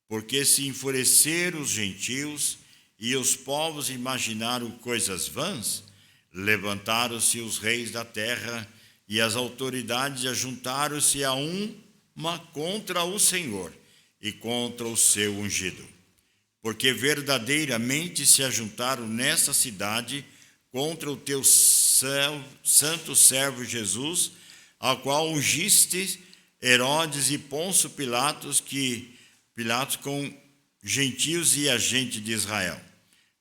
Porque se enfureceram os gentios e os povos imaginaram coisas vãs, levantaram-se os reis da terra e as autoridades ajuntaram-se a uma contra o Senhor e contra o seu ungido. Porque verdadeiramente se ajuntaram nessa cidade contra o teu santo servo Jesus, ao qual ungiste Herodes e Pôncio Pilatos com gentios e a gente de Israel,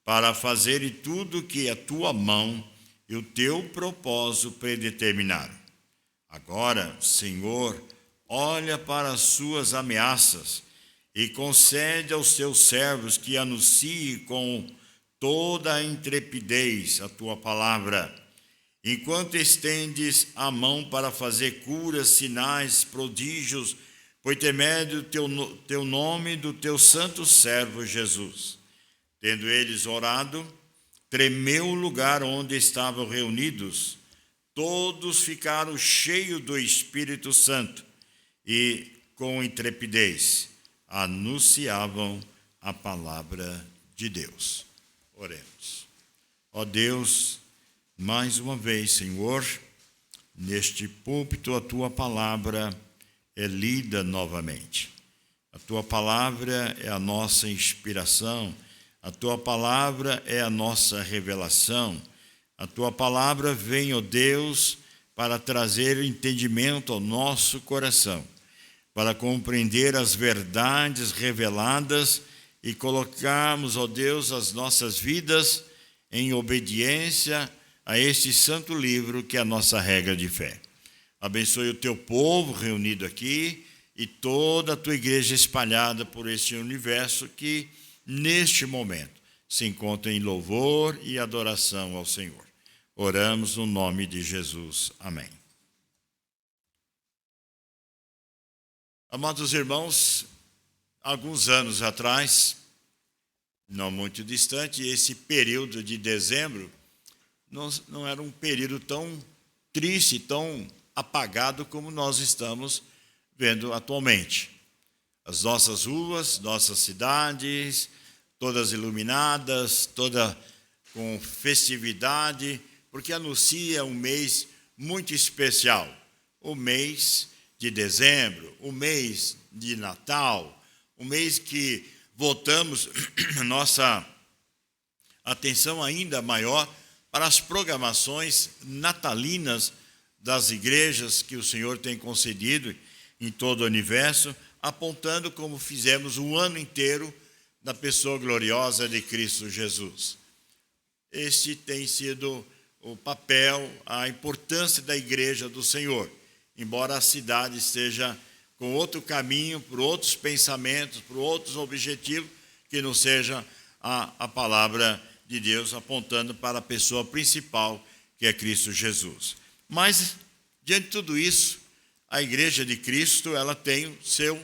para fazerem tudo que a tua mão e o teu propósito predeterminaram. Agora, Senhor, olha para as suas ameaças e concede aos teus servos que anunciem com toda a intrepidez a tua palavra, enquanto estendes a mão para fazer curas, sinais, prodígios, por intermédio do teu nome e do teu santo servo Jesus. Tendo eles orado, tremeu o lugar onde estavam reunidos. Todos ficaram cheios do Espírito Santo e, com intrepidez, anunciavam a palavra de Deus. Oremos. Ó Deus, mais uma vez, Senhor, neste púlpito a tua palavra é lida novamente. A tua palavra é a nossa inspiração, a tua palavra é a nossa revelação. A tua palavra vem, ó Deus, para trazer entendimento ao nosso coração, para compreender as verdades reveladas e colocarmos, ó Deus, as nossas vidas em obediência a este santo livro que é a nossa regra de fé. Abençoe o teu povo reunido aqui e toda a tua igreja espalhada por este universo que, neste momento, se encontra em louvor e adoração ao Senhor. Oramos no nome de Jesus. Amém. Amados irmãos, alguns anos atrás, não muito distante, esse período de dezembro não era um período tão triste, tão apagado como nós estamos vendo atualmente. As nossas ruas, nossas cidades, todas iluminadas, toda com festividade, porque anuncia um mês muito especial, o mês de dezembro, o mês de Natal, o mês que voltamos nossa atenção ainda maior para as programações natalinas das igrejas que o Senhor tem concedido em todo o universo, apontando como fizemos o ano inteiro da pessoa gloriosa de Cristo Jesus. Este tem sido o papel, a importância da igreja do Senhor, embora a cidade esteja com outro caminho, por outros pensamentos, por outros objetivos, que não seja a palavra de Deus apontando para a pessoa principal, que é Cristo Jesus. Mas, diante de tudo isso, a igreja de Cristo, ela tem o seu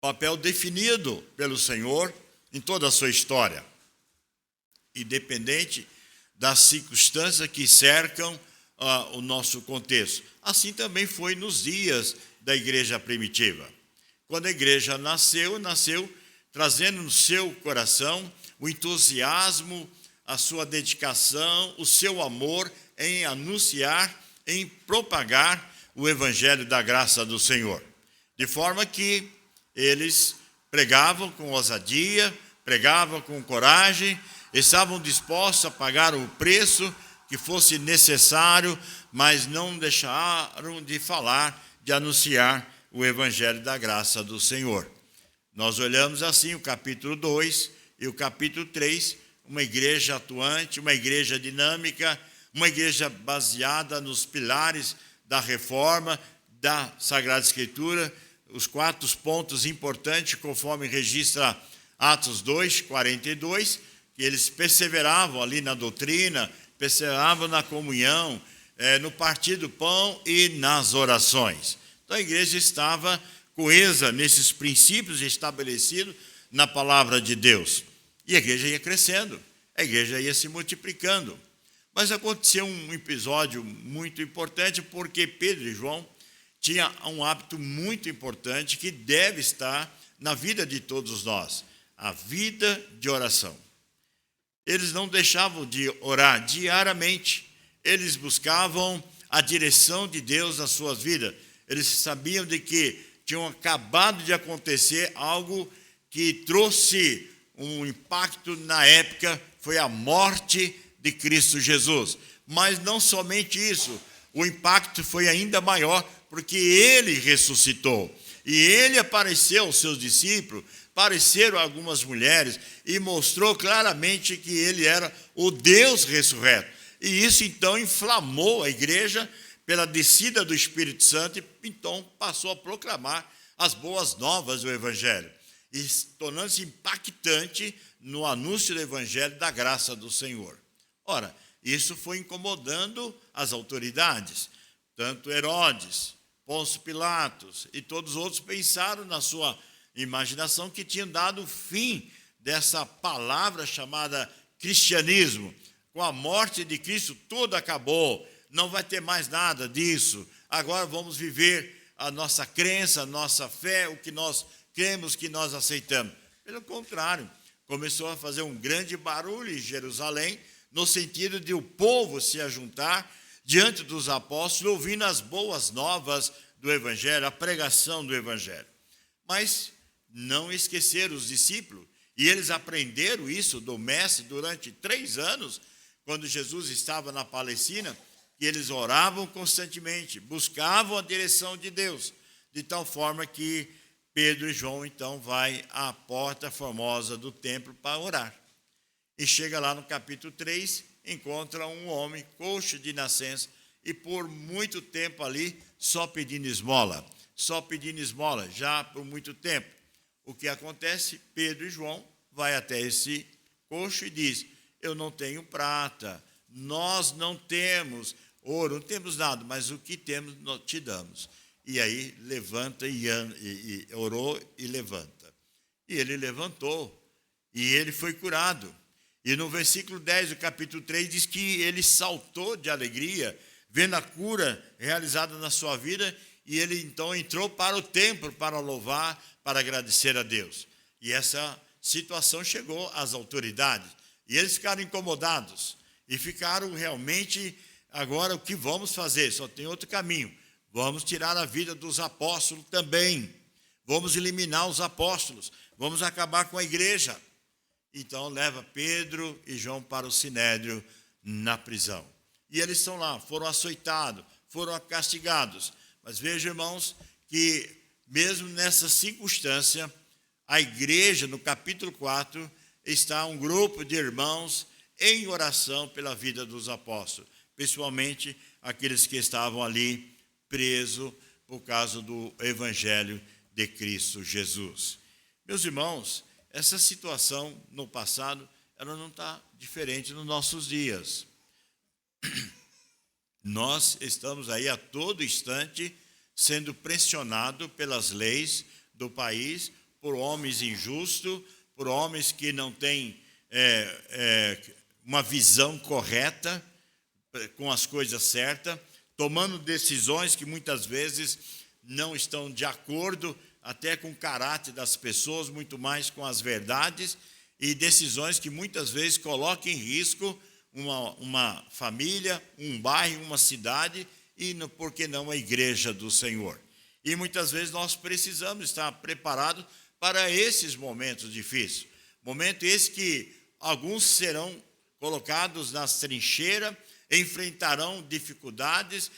papel definido pelo Senhor em toda a sua história, independente das circunstâncias que cercam o nosso contexto. Assim também foi nos dias da igreja primitiva. Quando a igreja nasceu trazendo no seu coração o entusiasmo, a sua dedicação, o seu amor em anunciar, em propagar o evangelho da graça do Senhor. De forma que eles pregavam com ousadia, pregavam com coragem, estavam dispostos a pagar o preço que fosse necessário, mas não deixaram de falar, de anunciar o evangelho da graça do Senhor. Nós olhamos assim o capítulo 2 e o capítulo 3, uma igreja atuante, uma igreja dinâmica, uma igreja baseada nos pilares da reforma, da Sagrada Escritura, os 4 pontos importantes, conforme registra Atos 2, 42, que eles perseveravam ali na doutrina, perseveravam na comunhão, no partir do pão e nas orações. Então a igreja estava coesa nesses princípios estabelecidos na palavra de Deus. E a igreja ia crescendo, a igreja ia se multiplicando. Mas aconteceu um episódio muito importante, porque Pedro e João tinham um hábito muito importante que deve estar na vida de todos nós, a vida de oração. Eles não deixavam de orar diariamente, eles buscavam a direção de Deus nas suas vidas. Eles sabiam de que tinham acabado de acontecer algo que trouxe um impacto na época, foi a morte de Cristo Jesus. Mas não somente isso, o impacto foi ainda maior, porque ele ressuscitou. E ele apareceu aos seus discípulos, apareceram algumas mulheres, e mostrou claramente que ele era o Deus ressurreto. E isso então inflamou a igreja pela descida do Espírito Santo, e então passou a proclamar as boas novas do Evangelho, e tornando-se impactante no anúncio do Evangelho da graça do Senhor. Ora, isso foi incomodando as autoridades, tanto Herodes, Pôncio Pilatos e todos os outros pensaram na sua imaginação que tinham dado fim dessa palavra chamada cristianismo. Com a morte de Cristo, tudo acabou, não vai ter mais nada disso. Agora vamos viver a nossa crença, a nossa fé, o que nós cremos, que nós aceitamos. Pelo contrário, começou a fazer um grande barulho em Jerusalém, no sentido de o povo se ajuntar diante dos apóstolos, ouvindo as boas novas do Evangelho, a pregação do Evangelho. Mas não esqueceram os discípulos, e eles aprenderam isso do Mestre durante 3 anos, quando Jesus estava na Palestina, que eles oravam constantemente, buscavam a direção de Deus, de tal forma que Pedro e João, então, vai à porta formosa do templo para orar. E chega lá no capítulo 3, encontra um homem coxo de nascença, e por muito tempo ali, só pedindo esmola, já por muito tempo. O que acontece? Pedro e João vai até esse coxo e diz: eu não tenho prata, nós não temos ouro, não temos nada, mas o que temos nós te damos. E aí levanta e orou e levanta. E ele levantou, e ele foi curado. E no versículo 10 do capítulo 3 diz que ele saltou de alegria, vendo a cura realizada na sua vida, e ele então entrou para o templo para louvar, para agradecer a Deus. E essa situação chegou às autoridades, e eles ficaram incomodados, e ficaram realmente, agora o que vamos fazer? Só tem outro caminho, vamos tirar a vida dos apóstolos também, vamos eliminar os apóstolos, vamos acabar com a igreja. Então leva Pedro e João para o Sinédrio na prisão. E eles estão lá, foram açoitados, foram castigados. Mas vejam, irmãos, que mesmo nessa circunstância, a igreja, no capítulo 4, está um grupo de irmãos em oração pela vida dos apóstolos, principalmente aqueles que estavam ali presos por causa do Evangelho de Cristo Jesus. Meus irmãos, essa situação no passado, ela não está diferente nos nossos dias. Nós estamos aí a todo instante sendo pressionados pelas leis do país, por homens injustos, por homens que não têm uma visão correta com as coisas certas, tomando decisões que muitas vezes não estão de acordo até com o caráter das pessoas, muito mais com as verdades, e decisões que muitas vezes colocam em risco uma família, um bairro, uma cidade, e, por que não, a igreja do Senhor. E muitas vezes nós precisamos estar preparados para esses momentos difíceis. Momento esse que alguns serão colocados nas trincheiras, enfrentarão dificuldades,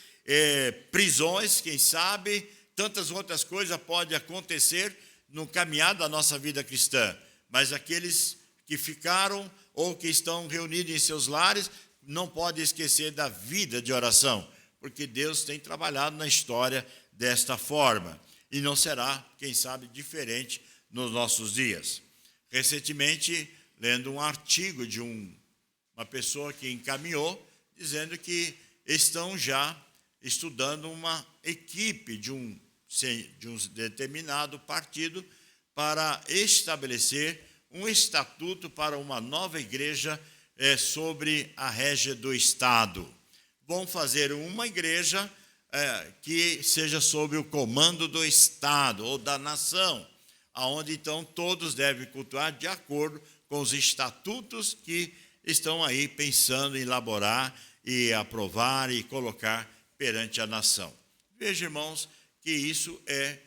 prisões, quem sabe, tantas outras coisas podem acontecer no caminhar da nossa vida cristã. Mas aqueles que ficaram ou que estão reunidos em seus lares não podem esquecer da vida de oração, porque Deus tem trabalhado na história desta forma. E não será, quem sabe, diferente nos nossos dias. Recentemente, lendo um artigo de uma pessoa que encaminhou, dizendo que estão já estudando uma equipe de um determinado partido para estabelecer um estatuto para uma nova igreja sobre a régia do Estado. Vão fazer uma igreja que seja sob o comando do Estado ou da nação, aonde então todos devem cultuar de acordo com os estatutos que estão aí pensando em elaborar e aprovar e colocar perante a nação. Veja, irmãos, que isso é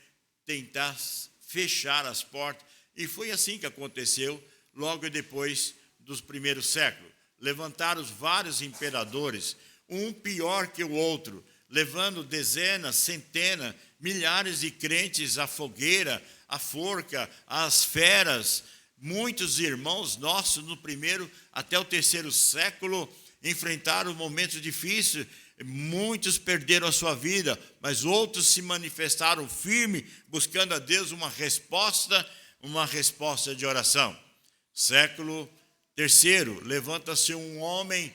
tentar fechar as portas, e foi assim que aconteceu logo depois dos primeiros séculos. Levantaram vários imperadores, um pior que o outro, levando dezenas, centenas, milhares de crentes à fogueira, à forca, às feras. Muitos irmãos nossos, no primeiro até o terceiro século, enfrentaram momentos difíceis. Muitos perderam a sua vida, mas outros se manifestaram firmes, buscando a Deus uma resposta de oração. Século terceiro, levanta-se um homem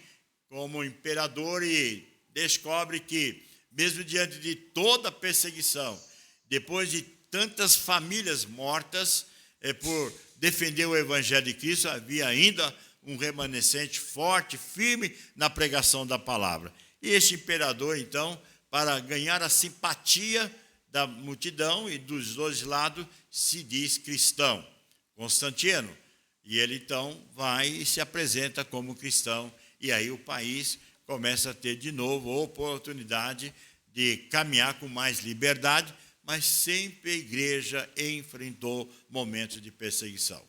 como imperador e descobre que, mesmo diante de toda a perseguição, depois de tantas famílias mortas por defender o Evangelho de Cristo, havia ainda um remanescente forte, firme na pregação da palavra. E este imperador, então, para ganhar a simpatia da multidão e dos dois lados, se diz cristão, Constantino. E ele, então, vai e se apresenta como cristão, e aí o país começa a ter de novo a oportunidade de caminhar com mais liberdade, mas sempre a igreja enfrentou momentos de perseguição.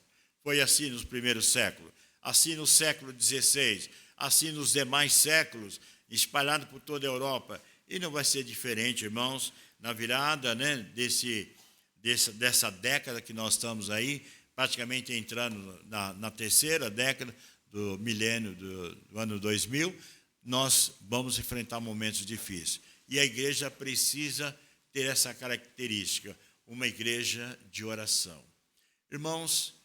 Foi assim nos primeiros séculos, assim no século XVI, assim nos demais séculos, espalhado por toda a Europa. E não vai ser diferente, irmãos, na virada dessa década que nós estamos aí, praticamente entrando na terceira década do milênio do ano 2000, nós vamos enfrentar momentos difíceis. E a igreja precisa ter essa característica, uma igreja de oração. Irmãos,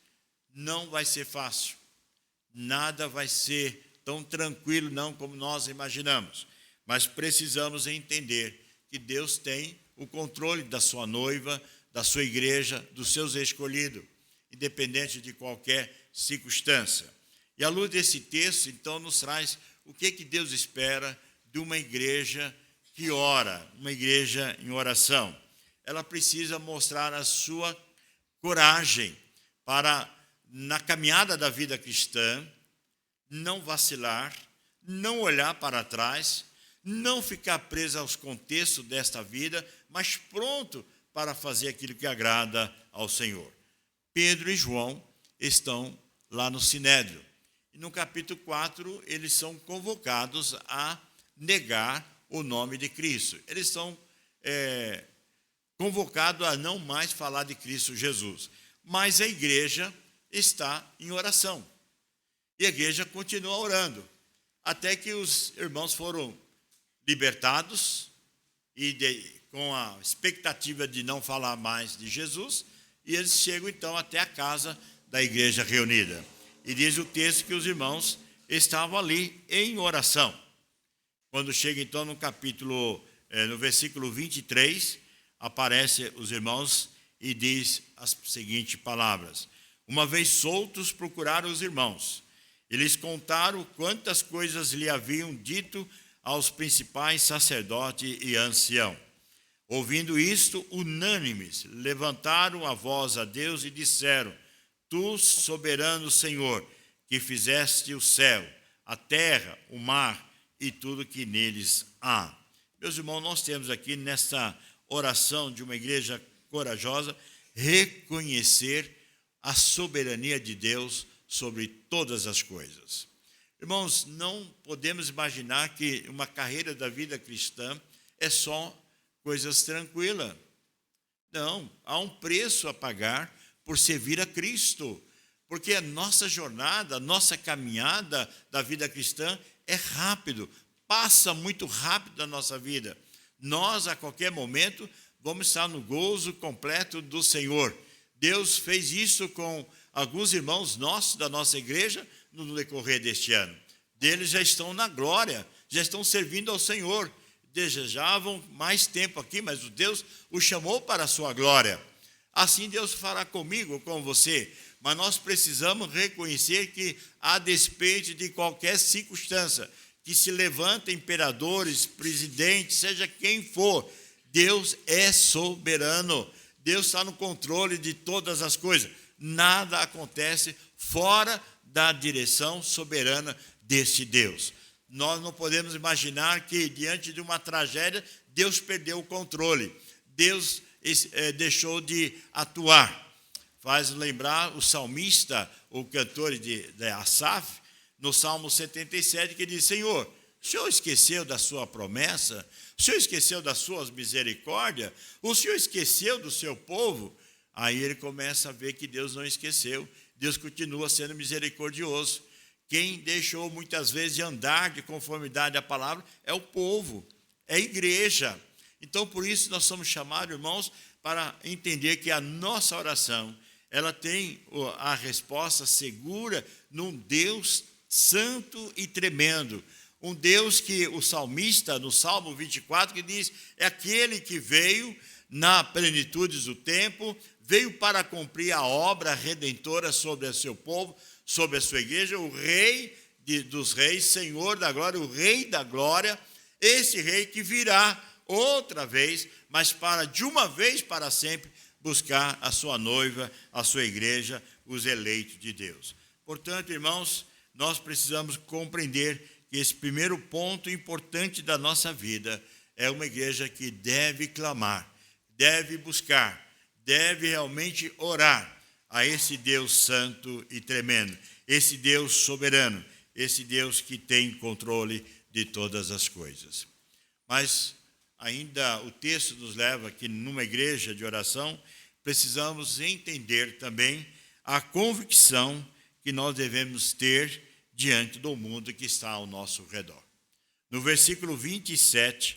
não vai ser fácil, nada vai ser tão tranquilo não como nós imaginamos, mas precisamos entender que Deus tem o controle da sua noiva, da sua igreja, dos seus escolhidos, independente de qualquer circunstância. E à luz desse texto, então, nos traz o que Deus espera de uma igreja que ora, uma igreja em oração. Ela precisa mostrar a sua coragem para, na caminhada da vida cristã, não vacilar, não olhar para trás, não ficar preso aos contextos desta vida, mas pronto para fazer aquilo que agrada ao Senhor. Pedro e João estão lá no Sinédrio. E no capítulo 4, eles são convocados a negar o nome de Cristo. Eles são convocados a não mais falar de Cristo Jesus. Mas a igreja está em oração. E a igreja continua orando, até que os irmãos foram libertados e com a expectativa de não falar mais de Jesus, e eles chegam então até a casa da igreja reunida. E diz o texto que os irmãos estavam ali em oração. Quando chega então no versículo 23, aparecem os irmãos e diz as seguintes palavras: uma vez soltos, procuraram os irmãos. Eles contaram quantas coisas lhe haviam dito aos principais sacerdotes e anciãos. Ouvindo isto, unânimes, levantaram a voz a Deus e disseram: Tu, soberano Senhor, que fizeste o céu, a terra, o mar e tudo que neles há. Meus irmãos, nós temos aqui nesta oração de uma igreja corajosa, reconhecer a soberania de Deus sobre todas as coisas. Irmãos, não podemos imaginar que uma carreira da vida cristã é só coisas tranquilas. Não, há um preço a pagar por servir a Cristo, porque a nossa jornada, a nossa caminhada da vida cristã é rápido, passa muito rápido na nossa vida. Nós, a qualquer momento, vamos estar no gozo completo do Senhor. Deus fez isso com alguns irmãos nossos da nossa igreja no decorrer deste ano. Deles já estão na glória, já estão servindo ao Senhor. Desejavam mais tempo aqui, mas Deus os chamou para a sua glória. Assim Deus fará comigo, com você. Mas nós precisamos reconhecer que, a despeito de qualquer circunstância, que se levantem imperadores, presidentes, seja quem for, Deus é soberano. Deus está no controle de todas as coisas. Nada acontece fora da direção soberana desse Deus. Nós não podemos imaginar que, diante de uma tragédia, Deus perdeu o controle. Deus deixou de atuar. Faz lembrar o salmista, o cantor de Asaf, no Salmo 77, que diz: Senhor, o Senhor esqueceu da sua promessa? O Senhor esqueceu das suas misericórdias? O Senhor esqueceu do seu povo? Aí ele começa a ver que Deus não esqueceu. Deus continua sendo misericordioso. Quem deixou muitas vezes de andar de conformidade à palavra é o povo, é a igreja. Então, por isso, nós somos chamados, irmãos, para entender que a nossa oração, ela tem a resposta segura num Deus santo e tremendo. Um Deus que o salmista, no Salmo 24, que diz: é aquele que veio na plenitude do tempo, veio para cumprir a obra redentora sobre o seu povo, sobre a sua igreja, o Rei dos reis, Senhor da glória, o Rei da glória, esse Rei que virá outra vez, mas de uma vez para sempre, buscar a sua noiva, a sua igreja, os eleitos de Deus. Portanto, irmãos, nós precisamos compreender que esse primeiro ponto importante da nossa vida é uma igreja que deve clamar, deve buscar, deve realmente orar a esse Deus santo e tremendo, esse Deus soberano, esse Deus que tem controle de todas as coisas. Mas ainda o texto nos leva que numa igreja de oração precisamos entender também a convicção que nós devemos ter diante do mundo que está ao nosso redor. No versículo 27,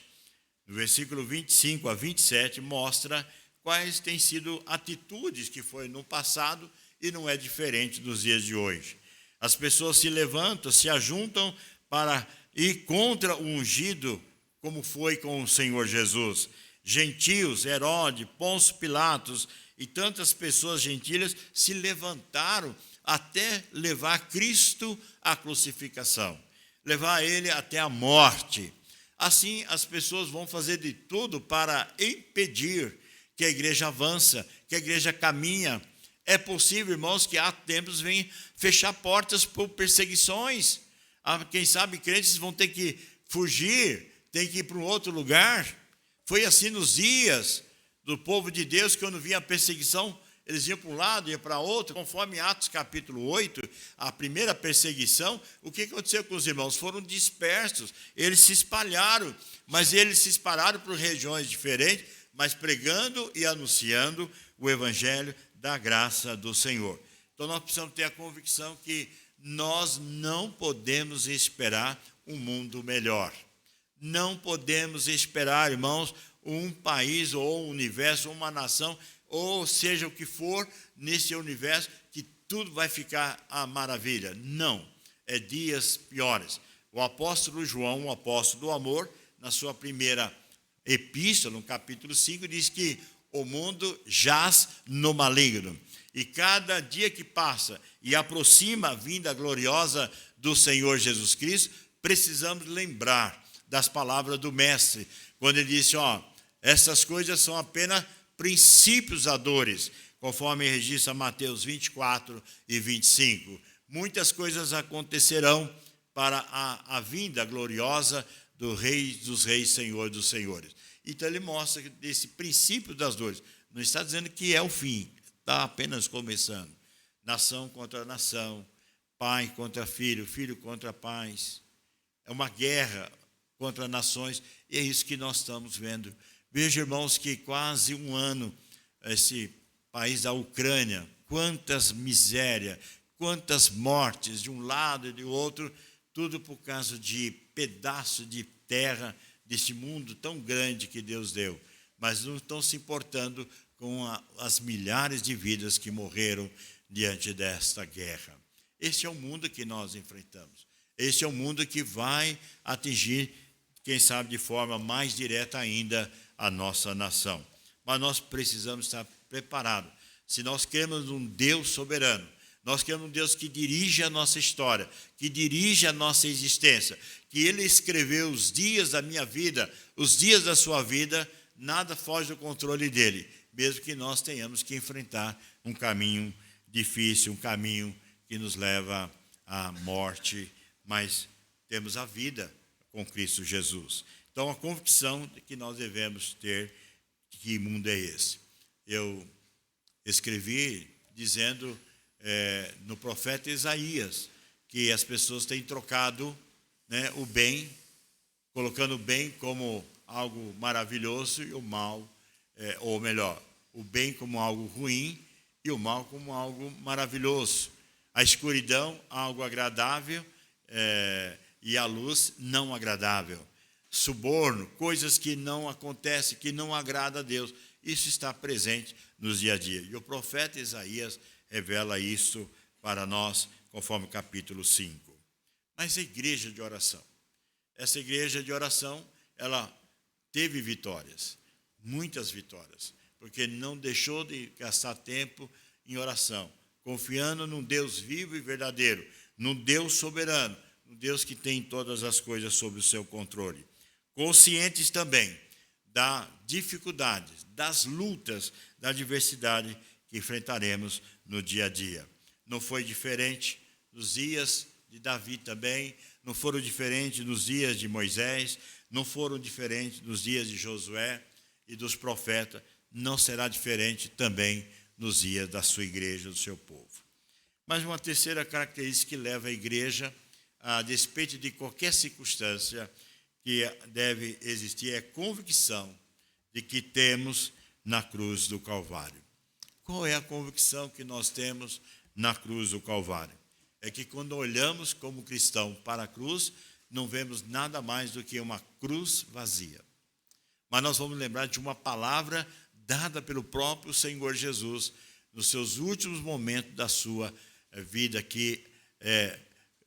no versículo 25 a 27, mostra quais têm sido atitudes que foi no passado e não é diferente dos dias de hoje. As pessoas se levantam, se ajuntam para ir contra o ungido, como foi com o Senhor Jesus. Gentios, Herodes, Pôncio Pilatos e tantas pessoas gentílias se levantaram até levar Cristo à crucificação, levar ele até a morte. Assim, as pessoas vão fazer de tudo para impedir que a igreja avança, que a igreja caminha. É possível, irmãos, que há tempos vêm fechar portas por perseguições. Quem sabe crentes vão ter que fugir, tem que ir para um outro lugar. Foi assim nos dias do povo de Deus, quando vinha a perseguição, eles iam para um lado, iam para outro. Conforme Atos capítulo 8, a primeira perseguição, o que aconteceu com os irmãos? Foram dispersos, eles se espalharam, mas eles se espalharam por regiões diferentes, mas pregando e anunciando o evangelho da graça do Senhor. Então nós precisamos ter a convicção que nós não podemos esperar um mundo melhor. Não podemos esperar, irmãos, um país ou um universo, ou uma nação, ou seja o que for nesse universo, que tudo vai ficar a maravilha. Não, é dias piores. O apóstolo João, o apóstolo do amor, na sua primeira epístola, no capítulo 5, diz que o mundo jaz no maligno. E cada dia que passa e aproxima a vinda gloriosa do Senhor Jesus Cristo, precisamos lembrar das palavras do Mestre, quando ele disse: essas coisas são apenas princípios da dores, conforme registra Mateus 24 e 25. Muitas coisas acontecerão para a vinda gloriosa do Rei dos Reis, Senhor dos Senhores. Então ele mostra esse princípio das dores. Não está dizendo que é o fim, está apenas começando. Nação contra nação, pai contra filho, filho contra pais. É uma guerra contra nações, e é isso que nós estamos vendo. Veja, irmãos, que quase um ano, esse país da Ucrânia, quantas misérias, quantas mortes de um lado e do outro, tudo por causa de pedaço de terra desse mundo tão grande que Deus deu. Mas não estão se importando com as milhares de vidas que morreram diante desta guerra. Esse é o mundo que nós enfrentamos. Esse é o mundo que vai atingir, quem sabe de forma mais direta ainda, a nossa nação. Mas nós precisamos estar preparados. Se nós queremos um Deus soberano, nós queremos um Deus que dirige a nossa história, que dirige a nossa existência, que Ele escreveu os dias da minha vida, os dias da sua vida, nada foge do controle dEle. mesmo que nós tenhamos que enfrentar um caminho difícil, um caminho que nos leva à morte, mas temos a vida com Cristo Jesus. Então, a convicção de que nós devemos ter, que mundo é esse? Eu escrevi dizendo no profeta Isaías que as pessoas têm trocado, né, o bem, colocando o bem como algo maravilhoso e o mal, ou melhor, o bem como algo ruim e o mal como algo maravilhoso. A escuridão, algo agradável, e a luz, não agradável. Suborno, coisas que não acontecem, que não agradam a Deus. Isso está presente nos dia a dia. E o profeta Isaías revela isso para nós, conforme o capítulo 5. Mas a igreja de oração. Essa igreja de oração, ela teve vitórias, muitas vitórias, porque não deixou de gastar tempo em oração, confiando num Deus vivo e verdadeiro, num Deus soberano, um Deus que tem todas as coisas sob o seu controle. Conscientes também das dificuldades, das lutas, da adversidade que enfrentaremos no dia a dia. Não foi diferente nos dias de Davi também, não foram diferentes nos dias de Moisés, não foram diferentes nos dias de Josué e dos profetas, não será diferente também nos dias da sua igreja, do seu povo. Mas uma terceira característica que leva a igreja, a despeito de qualquer circunstância que deve existir, é a convicção de que temos na cruz do Calvário. Qual é a convicção que nós temos na cruz do Calvário? É que quando olhamos como cristão para a cruz, não vemos nada mais do que uma cruz vazia. Mas nós vamos lembrar de uma palavra dada pelo próprio Senhor Jesus nos seus últimos momentos da sua vida aqui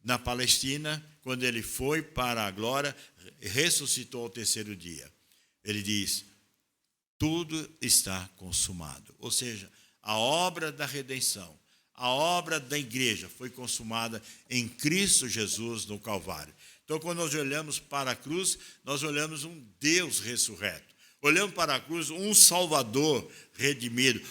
na Palestina, quando ele foi para a glória, ressuscitou ao terceiro dia. Ele diz: tudo está consumado. Ou seja, a obra da redenção, a obra da igreja foi consumada em Cristo Jesus no Calvário. Então, quando nós olhamos para a cruz, nós olhamos um Deus ressurreto. Olhamos para a cruz um Salvador redimido,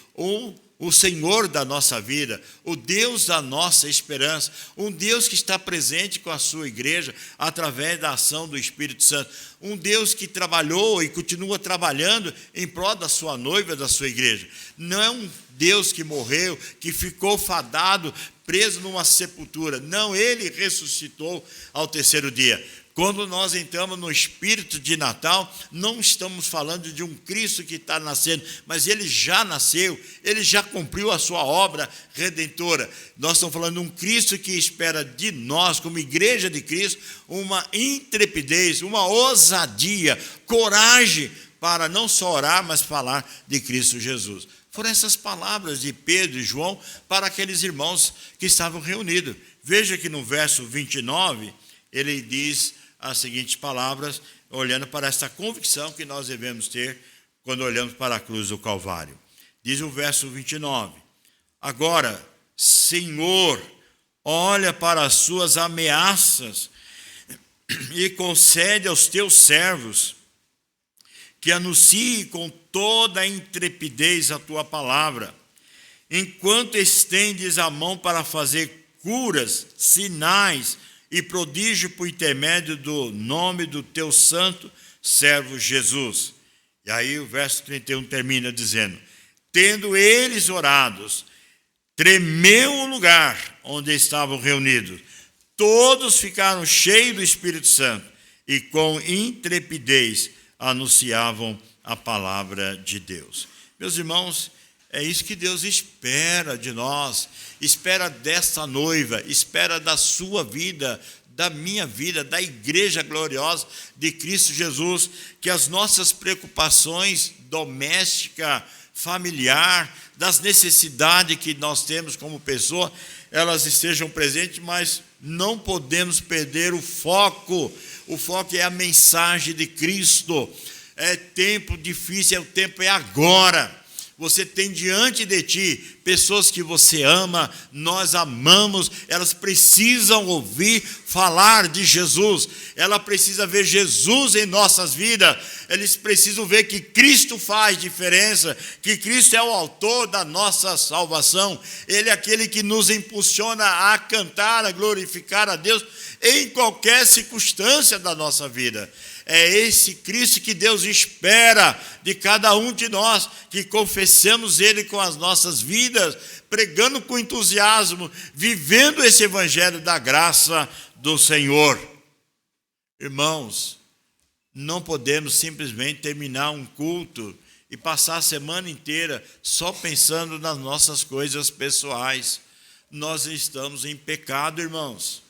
o Senhor da nossa vida, o Deus da nossa esperança, um Deus que está presente com a sua igreja através da ação do Espírito Santo, um Deus que trabalhou e continua trabalhando em prol da sua noiva, da sua igreja. Não é um Deus que morreu, que ficou fadado, preso numa sepultura. Não, ele ressuscitou ao terceiro dia. Quando nós entramos no espírito de Natal, não estamos falando de um Cristo que está nascendo, mas ele já nasceu, ele já cumpriu a sua obra redentora. Nós estamos falando de um Cristo que espera de nós, como igreja de Cristo, uma intrepidez, uma ousadia, coragem para não só orar, mas falar de Cristo Jesus. Foram essas palavras de Pedro e João para aqueles irmãos que estavam reunidos. Veja que no verso 29, ele diz as seguintes palavras, olhando para esta convicção que nós devemos ter quando olhamos para a cruz do Calvário. Diz o verso 29, agora, Senhor, olha para as suas ameaças e concede aos teus servos que anuncie com toda a intrepidez a tua palavra, enquanto estendes a mão para fazer curas, sinais e prodígio por intermédio do nome do teu santo servo Jesus. E aí o verso 31 termina dizendo, tendo eles orados, tremeu o lugar onde estavam reunidos, todos ficaram cheios do Espírito Santo e com intrepidez anunciavam a palavra de Deus. Meus irmãos, é isso que Deus espera de nós, espera desta noiva, espera da sua vida, da minha vida, da igreja gloriosa de Cristo Jesus, que as nossas preocupações domésticas, familiar, das necessidades que nós temos como pessoa, elas estejam presentes, mas não podemos perder o foco. O foco é a mensagem de Cristo. É tempo difícil, o tempo é agora. Você tem diante de ti pessoas que você ama, nós amamos, elas precisam ouvir falar de Jesus, ela precisa ver Jesus em nossas vidas, eles precisam ver que Cristo faz diferença, que Cristo é o autor da nossa salvação, Ele é aquele que nos impulsiona a cantar, a glorificar a Deus em qualquer circunstância da nossa vida. É esse Cristo que Deus espera de cada um de nós, que confessemos Ele com as nossas vidas, pregando com entusiasmo, vivendo esse evangelho da graça do Senhor. Irmãos, não podemos simplesmente terminar um culto e passar a semana inteira só pensando nas nossas coisas pessoais. Nós estamos em pecado, irmãos.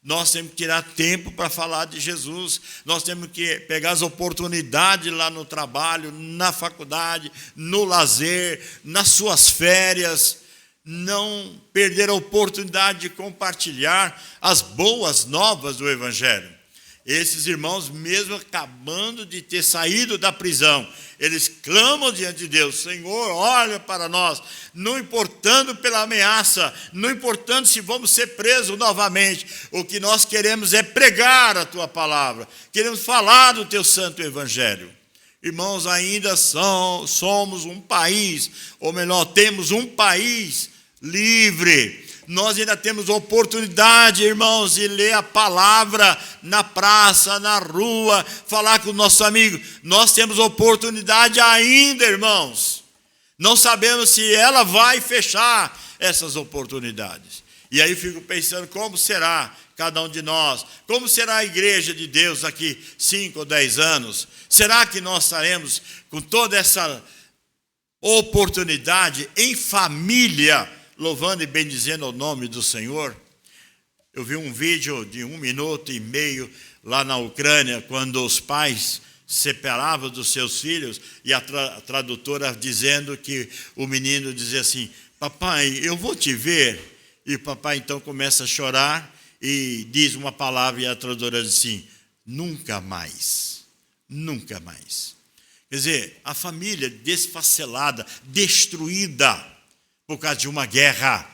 Nós temos que tirar tempo para falar de Jesus. Nós temos que pegar as oportunidades lá no trabalho, na faculdade, no lazer, nas suas férias. Não perder a oportunidade de compartilhar as boas novas do Evangelho. Esses irmãos, mesmo acabando de ter saído da prisão, eles clamam diante de Deus: Senhor, olha para nós, não importando pela ameaça, não importando se vamos ser presos novamente, o que nós queremos é pregar a Tua palavra, queremos falar do Teu santo Evangelho. Irmãos, ainda somos um país, ou melhor, temos um país livre. Nós ainda temos oportunidade, irmãos, de ler a palavra na praça, na rua, falar com o nosso amigo. Nós temos oportunidade ainda, irmãos. Não sabemos se ela vai fechar essas oportunidades. E aí eu fico pensando, como será cada um de nós? Como será a igreja de Deus daqui 5 ou 10 anos? Será que nós estaremos com toda essa oportunidade em família, louvando e bendizendo o nome do Senhor? Eu vi um vídeo de 1 minuto e meio lá na Ucrânia, quando os pais separavam dos seus filhos, e a tradutora dizendo que o menino dizia assim: papai, eu vou te ver. E o papai então começa a chorar e diz uma palavra, e a tradutora diz assim: nunca mais, nunca mais. Quer dizer, a família desfacelada, destruída por causa de uma guerra.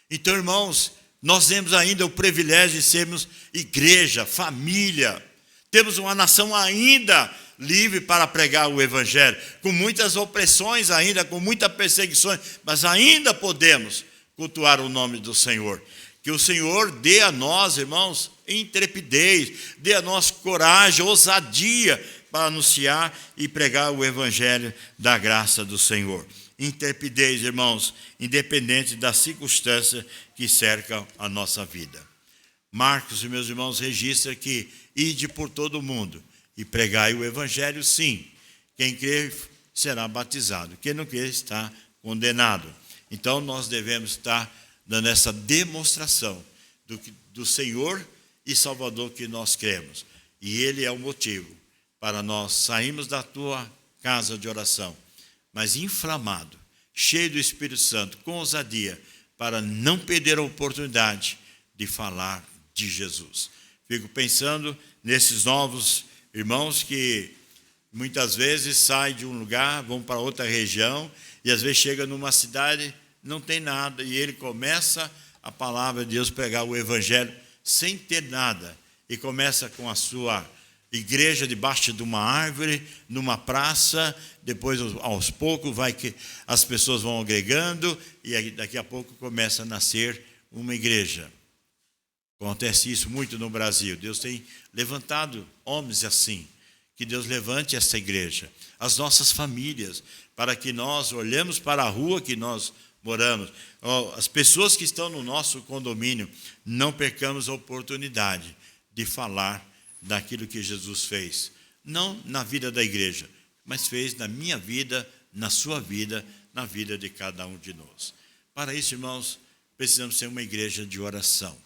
Então, irmãos, nós temos ainda o privilégio de sermos igreja, família. Temos uma nação ainda livre para pregar o Evangelho, com muitas opressões ainda, com muitas perseguições, mas ainda podemos cultuar o nome do Senhor. Que o Senhor dê a nós, irmãos, intrepidez, dê a nós coragem, ousadia para anunciar e pregar o Evangelho da graça do Senhor. Intrepidez, irmãos, independente das circunstâncias que cercam a nossa vida. Marcos, meus irmãos, registra que ide por todo o mundo e pregai o Evangelho, sim. Quem crer será batizado, quem não crer está condenado. Então, nós devemos estar dando essa demonstração do Senhor e Salvador que nós cremos. E Ele é o motivo para nós sairmos da tua casa de oração, mas inflamado, cheio do Espírito Santo, com ousadia, para não perder a oportunidade de falar de Jesus. Fico pensando nesses novos irmãos que muitas vezes saem de um lugar, vão para outra região, e às vezes chega numa cidade, não tem nada, e ele começa a palavra de Deus, pregar o Evangelho sem ter nada, e começa com a sua igreja debaixo de uma árvore, numa praça, depois aos poucos as pessoas vão agregando, e daqui a pouco começa a nascer uma igreja. Acontece isso muito no Brasil. Deus tem levantado homens assim, que Deus levante essa igreja, as nossas famílias, para que nós olhemos para a rua que nós moramos, as pessoas que estão no nosso condomínio, não percamos a oportunidade de falar daquilo que Jesus fez, não na vida da igreja, mas fez na minha vida, na sua vida, na vida de cada um de nós. Para isso, irmãos, precisamos ser uma igreja de oração.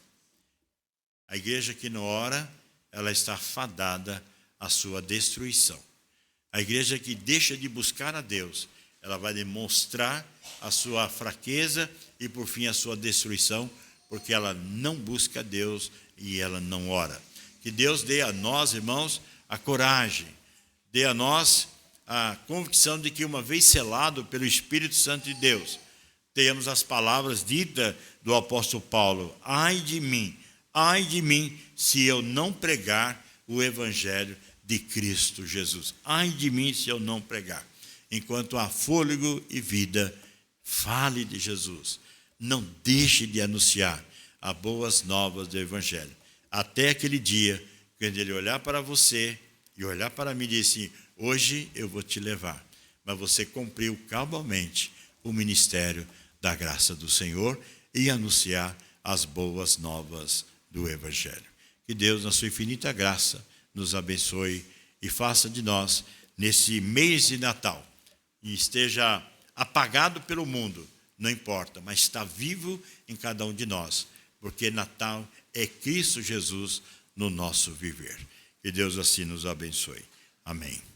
A igreja que não ora, ela está fadada à sua destruição. A igreja que deixa de buscar a Deus, ela vai demonstrar a sua fraqueza e, por fim, a sua destruição, porque ela não busca a Deus e ela não ora. Que Deus dê a nós, irmãos, a coragem, dê a nós a convicção de que, uma vez selado pelo Espírito Santo de Deus, tenhamos as palavras ditas do apóstolo Paulo: ai de mim, se eu não pregar o evangelho de Cristo Jesus. Ai de mim se eu não pregar. Enquanto há fôlego e vida, fale de Jesus. Não deixe de anunciar as boas novas do evangelho. Até aquele dia, quando ele olhar para você e olhar para mim e dizer assim: hoje eu vou te levar. Mas você cumpriu cabalmente o ministério da graça do Senhor e anunciar as boas novas do evangelho. Que Deus, na sua infinita graça, nos abençoe e faça de nós, nesse mês de Natal, e esteja apagado pelo mundo, não importa, mas está vivo em cada um de nós, porque Natal é Cristo Jesus no nosso viver. Que Deus assim nos abençoe. Amém.